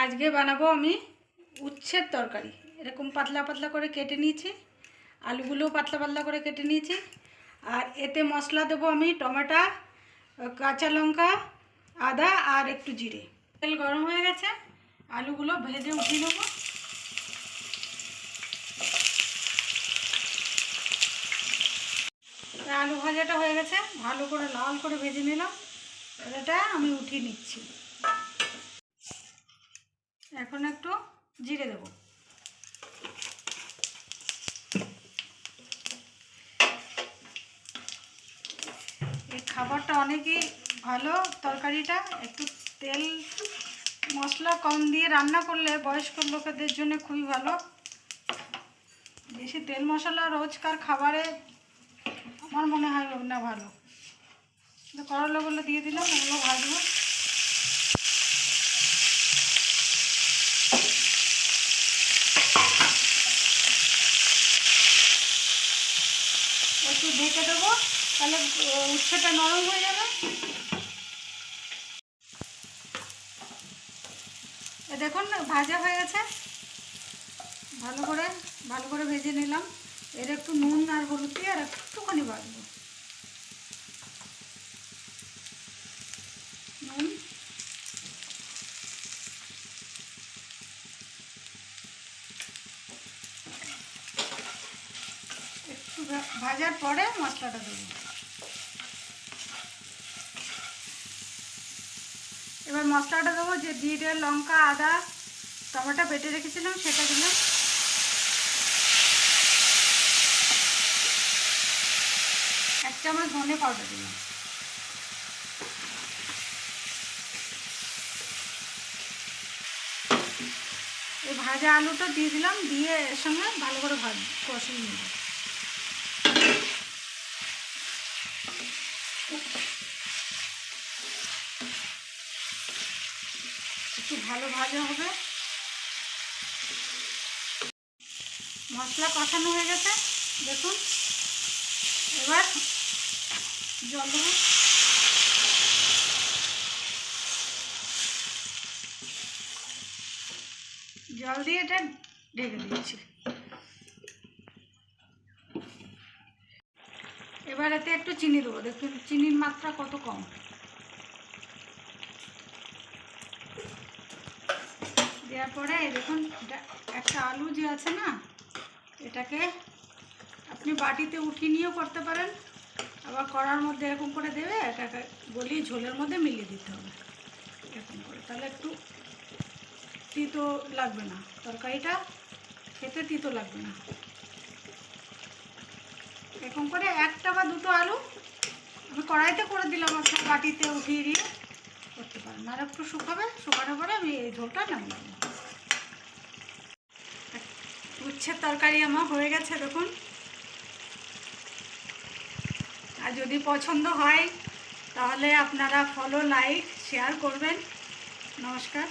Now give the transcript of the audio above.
আজকে বানাবো আমি উচ্ছের তরকারি। এরকম পাতলা পাতলা করে কেটে নিয়েছি, আলুগুলোও পাতলা পাতলা করে কেটে নিয়েছি। আর এতে মশলা দেবো আমি টমেটো, কাঁচা লঙ্কা, আদা আর একটু জিরে। তেল গরম হয়ে গেছে, আলুগুলো ভেজে উঠিয়ে নেবো। আলু ভাজাটা হয়ে গেছে, ভালো করে লাল করে ভেজে নিলাম। এটা আমি উঠিয়ে নিচ্ছি। এখন একটু জিরে দেবো। এই খাবারটা অনেকই ভালো, তরকারিটা একটু তেল মশলা কম দিয়ে রান্না করলে বয়স্ক লোকেদের জন্য খুবই ভালো। বেশি তেল মশলা রোজকার খাবারে আমার মনে হয় না ভালো। করলাগুলো দিয়ে দিলাম, ওগুলো ভাজবো। একটু ঢেকে দেবো, তাহলে উচ্ছেটা নরম হয়ে যাবে। দেখুন ভাজা হয়ে গেছে, ভালো করে ভেজে নিলাম। এর একটু নুন আর হলুদ দিয়ে আর একটুখানি ভাজবো। নুন, একটু ভাজার পরে মশলাটা দেবো। এবার মশলাটা দেবো, যে জিরে, লঙ্কা, আদা, টমেটো বেটে রেখেছিলাম সেটা দিলাম। এক চামচ ধনে পাউডার দিলাম। এই ভাজা আলুটা দিয়ে দিলাম, দিয়ে এর সঙ্গে ভালো করে কষিয়ে নেব। একটু ভালো ভাজা হবে। মশলা কষানো হয়ে গেছে, দেখুন। এবার জল দেবো। জল দিয়ে এটা ঢেকে দিচ্ছি। এবার এতে একটু চিনি দেবো, দেখুন চিনির মাত্রা কত কম। দেওয়ার পরে দেখুন এটা একটা আলু যে আছে না, এটাকে আপনি বাটিতে উঠিয়ে নিয়েও করতে পারেন, আবার কড়ার মধ্যে এরকম করে দেবে, এটাকে গলিয়ে ঝোলের মধ্যে মিলিয়ে দিতে হবে এরকম করে। তাহলে একটু তিতো লাগবে না, তরকারিটা খেতে তিতো লাগবে না। এরকম করে একটা বা দুটো আলু আমি কড়াইতে করে দিলাম, আপনার বাটিতে উঠিয়ে দিয়ে করতে পারেন। আর একটু শুকানোর পরে আমি এই ঝোলটা নামিয়ে দেবো। উচ্ছের তরকারি আমার হয়ে গেছে, দেখুন। আর যদি পছন্দ হয় তাহলে আপনারা ফলো, লাইক, শেয়ার করবেন। নমস্কার।